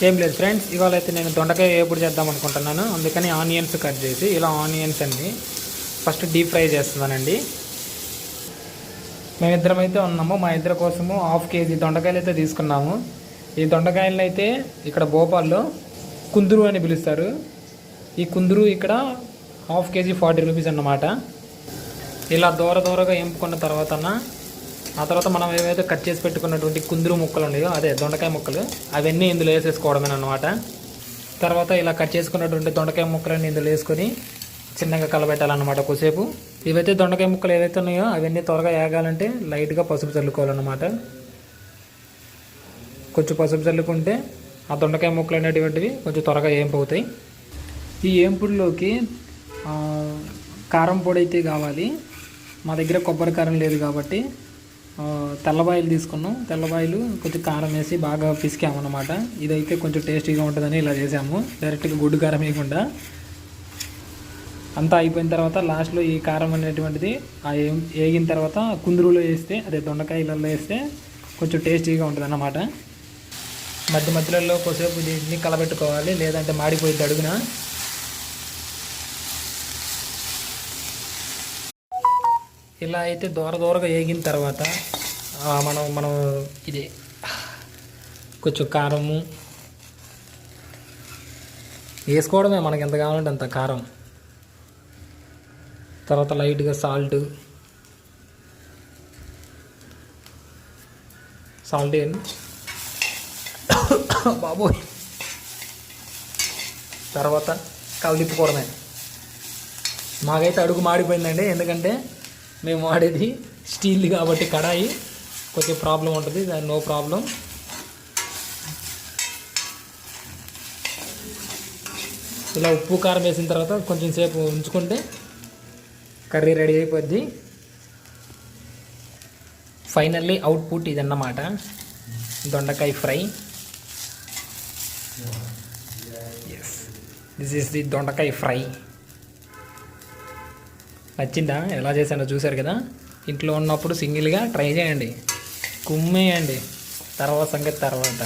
ఏం లేదు ఫ్రెండ్స్, ఇవాళ అయితే నేను దొండకాయ వేపుడు చేద్దాం అనుకుంటున్నాను. అందుకని ఆనియన్స్ కట్ చేసి ఇలా ఆనియన్స్ అన్ని ఫస్ట్ డీప్ ఫ్రై చేస్తున్నానండి. మేమిద్దరం అయితే ఉన్నాము. మా ఇద్దరి కోసము 1/2 kg దొండకాయలు అయితే తీసుకున్నాము. ఈ దొండకాయలను అయితే ఇక్కడ భోపాల్లో కుందురు అని పిలుస్తారు. ఈ కుందురు ఇక్కడ 1/2 kg 40 రూపీస్ అన్నమాట. ఇలా దూరగా ఎంపుకున్న తర్వాత ఆ తర్వాత మనం ఏవైతే కట్ చేసి పెట్టుకున్నటువంటి కుందురు ముక్కలు ఉన్నాయో, అదే దొండకాయ ముక్కలు, అవన్నీ ఇందులో వేసేసుకోవడమేనమాట. తర్వాత ఇలా కట్ చేసుకున్నటువంటి దొండకాయ ముక్కలన్నీ ఇందులో వేసుకొని చిన్నగా కలబెట్టాలన్నమాట కొద్దిసేపు. ఇవైతే దొండకాయ ముక్కలు ఏవైతే ఉన్నాయో అవన్నీ త్వరగా వేగాలంటే లైట్గా పసుపు చల్లుకోవాలన్నమాట. కొంచెం పసుపు చల్లుకుంటే ఆ దొండకాయ ముక్కలు అనేటువంటివి కొంచెం త్వరగా ఏంపు అవుతాయి. ఈ ఏంపుడులోకి కారం పొడి అయితే కావాలి. మా దగ్గర కొబ్బరి కారం లేదు కాబట్టి తెల్లబాయలు తీసుకున్నాం. తెల్లబాయలు కొంచెం కారం వేసి బాగా పిసికామన్నమాట. ఇదైతే కొంచెం టేస్టీగా ఉంటుందని ఇలా చేసాము, డైరెక్ట్గా గుడ్డు కారం వేయకుండా. అంతా అయిపోయిన తర్వాత లాస్ట్లో ఈ కారం అనేటువంటిది వేగిన తర్వాత కుందురులో వేస్తే, అదే దొండకాయలలో వేస్తే కొంచెం టేస్టీగా ఉంటుంది అన్నమాట. మధ్యలో కొద్దిసేపు దీన్ని కలబెట్టుకోవాలి, లేదంటే మాడిపోయింది అడుగున. ఇలా అయితే దూరగా వేగిన తర్వాత మనం ఇది కొంచెం కారము వేసుకోవడమే, మనకి ఎంత కావాలంటే అంత కారం. తర్వాత లైట్గా సాల్ట్ వేయండి బాబోయ్. తర్వాత కలిదిప్పుకోవడమే. మాకైతే అడుగు మాడిపోయిందండి, ఎందుకంటే మేము వాడేది స్టీల్ కాబట్టి కడాయి కొంచెం ప్రాబ్లం ఉంటుంది, దాని నో ప్రాబ్లం. ఇలా ఉప్పు కారం వేసిన తర్వాత కొంచెం సేపు ఉంచుకుంటే కర్రీ రెడీ అయిపోద్ది. ఫైనల్లీ అవుట్పుట్ ఇదన్నమాట, దొండకాయ fry. Yes, this is the దొండకాయ ఫ్రై. నచ్చిందా? ఎలా చేశానో చూశారు కదా. ఇంట్లో ఉన్నప్పుడు సింగిల్గా ట్రై చేయండి, కుమ్మేయండి, తర్వాత సంగతి తర్వాత.